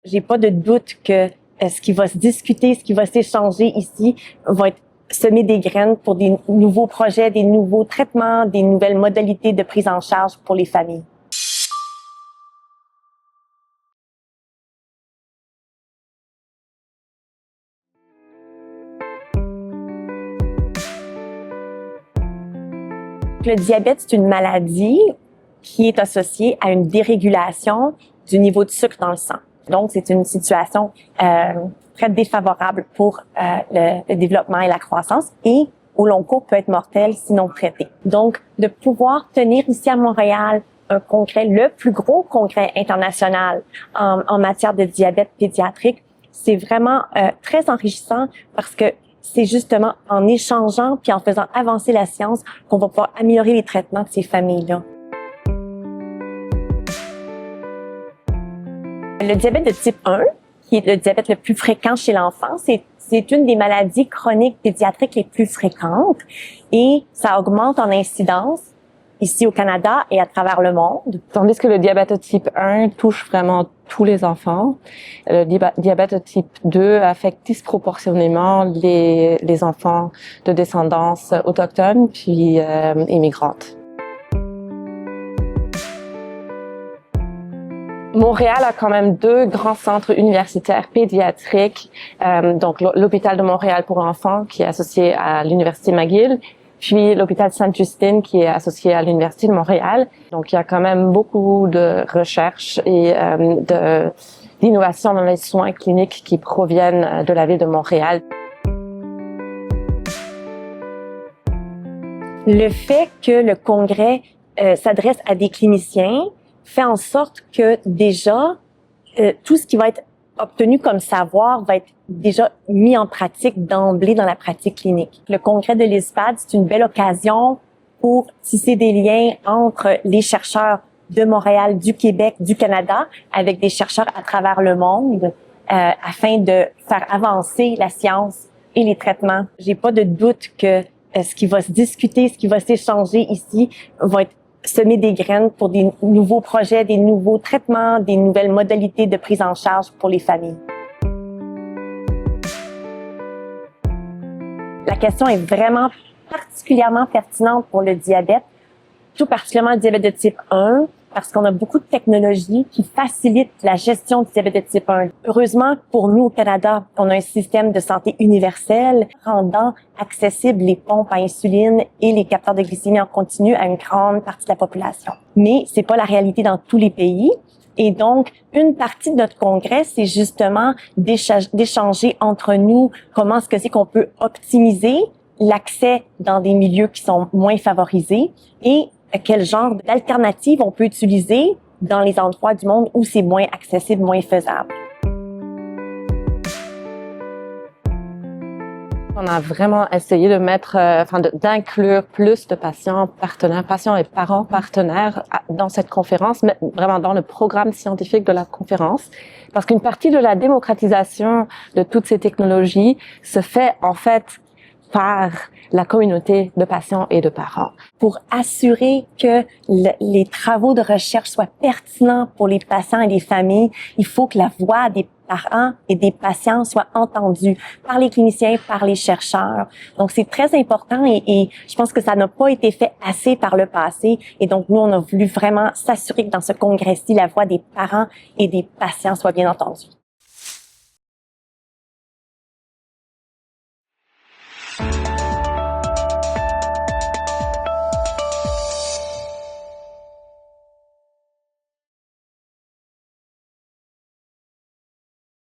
J'ai pas de doute que ce qui va se discuter, ce qui va s'échanger ici va être semer des graines pour des nouveaux projets, des nouveaux traitements, des nouvelles modalités de prise en charge pour les familles. Le diabète, c'est une maladie qui est associée à une dérégulation du niveau de sucre dans le sang. Donc, c'est une situation très défavorable pour le développement et la croissance et au long cours peut être mortelle si non traitée. Donc, de pouvoir tenir ici à Montréal un congrès, le plus gros congrès international en matière de diabète pédiatrique, c'est vraiment très enrichissant parce que c'est justement en échangeant puis en faisant avancer la science qu'on va pouvoir améliorer les traitements de ces familles-là. Le diabète de type 1, qui est le diabète le plus fréquent chez l'enfant, c'est une des maladies chroniques pédiatriques les plus fréquentes et ça augmente en incidence ici au Canada et à travers le monde. Tandis que le diabète de type 1 touche vraiment tous les enfants, le diabète de type 2 affecte disproportionnellement les enfants de descendance autochtone puis immigrantes. Montréal a quand même 2 grands centres universitaires pédiatriques, donc l'hôpital de Montréal pour enfants qui est associé à l'université McGill, puis l'hôpital Sainte-Justine qui est associé à l'université de Montréal. Donc il y a quand même beaucoup de recherches et d'innovations dans les soins cliniques qui proviennent de la ville de Montréal. Le fait que le congrès s'adresse à des cliniciens fait en sorte que déjà, tout ce qui va être obtenu comme savoir va être déjà mis en pratique d'emblée dans la pratique clinique. Le congrès de l'ISPAD, c'est une belle occasion pour tisser des liens entre les chercheurs de Montréal, du Québec, du Canada, avec des chercheurs à travers le monde, afin de faire avancer la science et les traitements. J'ai pas de doute que ce qui va se discuter, ce qui va s'échanger ici va être semer des graines pour des nouveaux projets, des nouveaux traitements, des nouvelles modalités de prise en charge pour les familles. La question est vraiment particulièrement pertinente pour le diabète, tout particulièrement le diabète de type 1, parce qu'on a beaucoup de technologies qui facilitent la gestion du diabète de type 1. Heureusement, pour nous au Canada, on a un système de santé universel rendant accessibles les pompes à insuline et les capteurs de glycémie en continu à une grande partie de la population. Mais c'est pas la réalité dans tous les pays. Et donc, une partie de notre congrès, c'est justement d'échanger entre nous comment est-ce que c'est qu'on peut optimiser l'accès dans des milieux qui sont moins favorisés et quel genre d'alternatives on peut utiliser dans les endroits du monde où c'est moins accessible, moins faisable. On a vraiment essayé de d'inclure plus de patients partenaires, patients et parents partenaires dans cette conférence, mais vraiment dans le programme scientifique de la conférence. Parce qu'une partie de la démocratisation de toutes ces technologies se fait en fait par la communauté de patients et de parents. Pour assurer que les travaux de recherche soient pertinents pour les patients et les familles, il faut que la voix des parents et des patients soit entendue par les cliniciens, par les chercheurs. Donc, c'est très important et je pense que ça n'a pas été fait assez par le passé. Et donc, nous, on a voulu vraiment s'assurer que dans ce congrès-ci, la voix des parents et des patients soit bien entendue.